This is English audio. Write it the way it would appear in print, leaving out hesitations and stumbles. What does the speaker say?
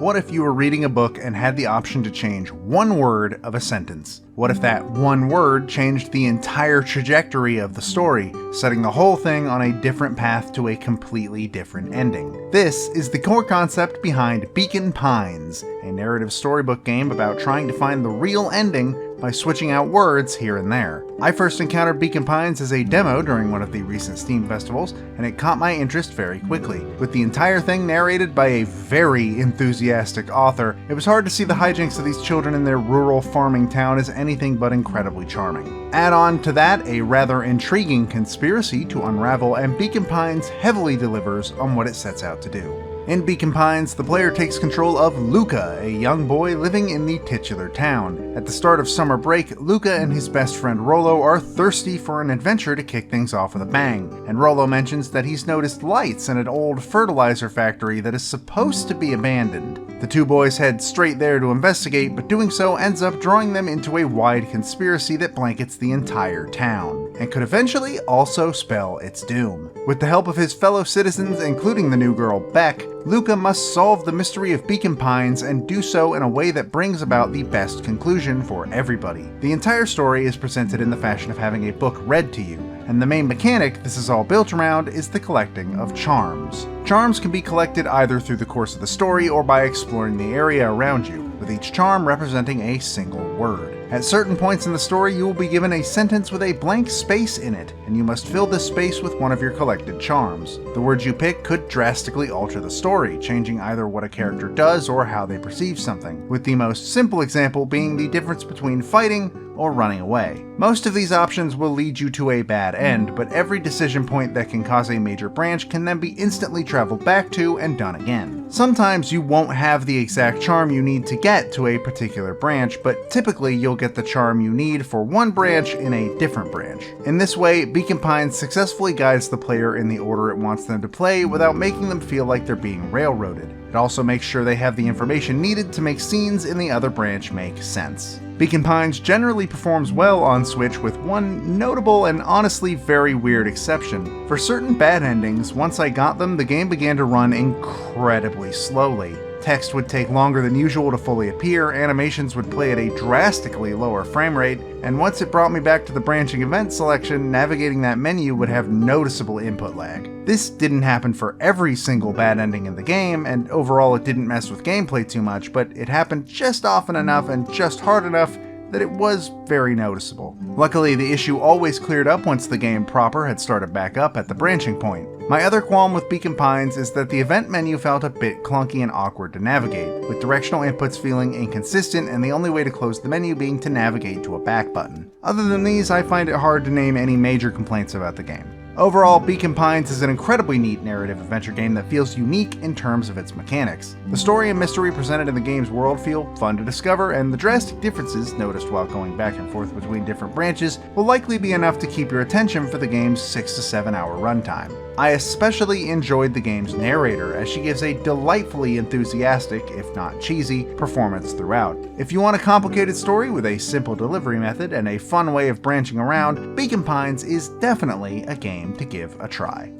what if you were reading a book and had the option to change one word of a sentence? What if that one word changed the entire trajectory of the story, setting the whole thing on a different path to a completely different ending? This is the core concept behind Beacon Pines, a narrative storybook game about trying to find the real ending by switching out words here and there. I first encountered Beacon Pines as a demo during one of the recent Steam festivals, and it caught my interest very quickly. With the entire thing narrated by a very enthusiastic author, it was hard to see the hijinks of these children in their rural farming town as anything but incredibly charming. Add on to that a rather intriguing conspiracy to unravel, and Beacon Pines heavily delivers on what it sets out to do. In Beacon Pines, the player takes control of Luca, a young boy living in the titular town. At the start of summer break, Luca and his best friend Rollo are thirsty for an adventure to kick things off with a bang, and Rollo mentions that he's noticed lights in an old fertilizer factory that is supposed to be abandoned. The two boys head straight there to investigate, but doing so ends up drawing them into a wide conspiracy that blankets the entire town, and could eventually also spell its doom. With the help of his fellow citizens, including the new girl Beck, Luca must solve the mystery of Beacon Pines and do so in a way that brings about the best conclusion for everybody. The entire story is presented in the fashion of having a book read to you, and the main mechanic this is all built around is the collecting of charms. Charms can be collected either through the course of the story or by exploring the area around you, with each charm representing a single word. At certain points in the story, you will be given a sentence with a blank space in it, and you must fill this space with one of your collected charms. The words you pick could drastically alter the story, changing either what a character does or how they perceive something, with the most simple example being the difference between fighting or running away. Most of these options will lead you to a bad end, but every decision point that can cause a major branch can then be instantly traveled back to and done again. Sometimes you won't have the exact charm you need to get to a particular branch, but typically you'll get the charm you need for one branch in a different branch. In this way, Beacon Pines successfully guides the player in the order it wants them to play without making them feel like they're being railroaded. It also makes sure they have the information needed to make scenes in the other branch make sense. Beacon Pines generally performs well on Switch, with one notable and honestly very weird exception. For certain bad endings, once I got them, the game began to run incredibly slowly. Text would take longer than usual to fully appear, animations would play at a drastically lower frame rate, and once it brought me back to the branching event selection, navigating that menu would have noticeable input lag. This didn't happen for every single bad ending in the game, and overall it didn't mess with gameplay too much, but it happened just often enough and just hard enough that it was very noticeable. Luckily, the issue always cleared up once the game proper had started back up at the branching point. My other qualm with Beacon Pines is that the event menu felt a bit clunky and awkward to navigate, with directional inputs feeling inconsistent and the only way to close the menu being to navigate to a back button. Other than these, I find it hard to name any major complaints about the game. Overall, Beacon Pines is an incredibly neat narrative adventure game that feels unique in terms of its mechanics. The story and mystery presented in the game's world feel fun to discover, and the drastic differences noticed while going back and forth between different branches will likely be enough to keep your attention for the game's 6 to 7 hour runtime. I especially enjoyed the game's narrator, as she gives a delightfully enthusiastic, if not cheesy, performance throughout. If you want a complicated story with a simple delivery method and a fun way of branching around, Beacon Pines is definitely a game to give a try.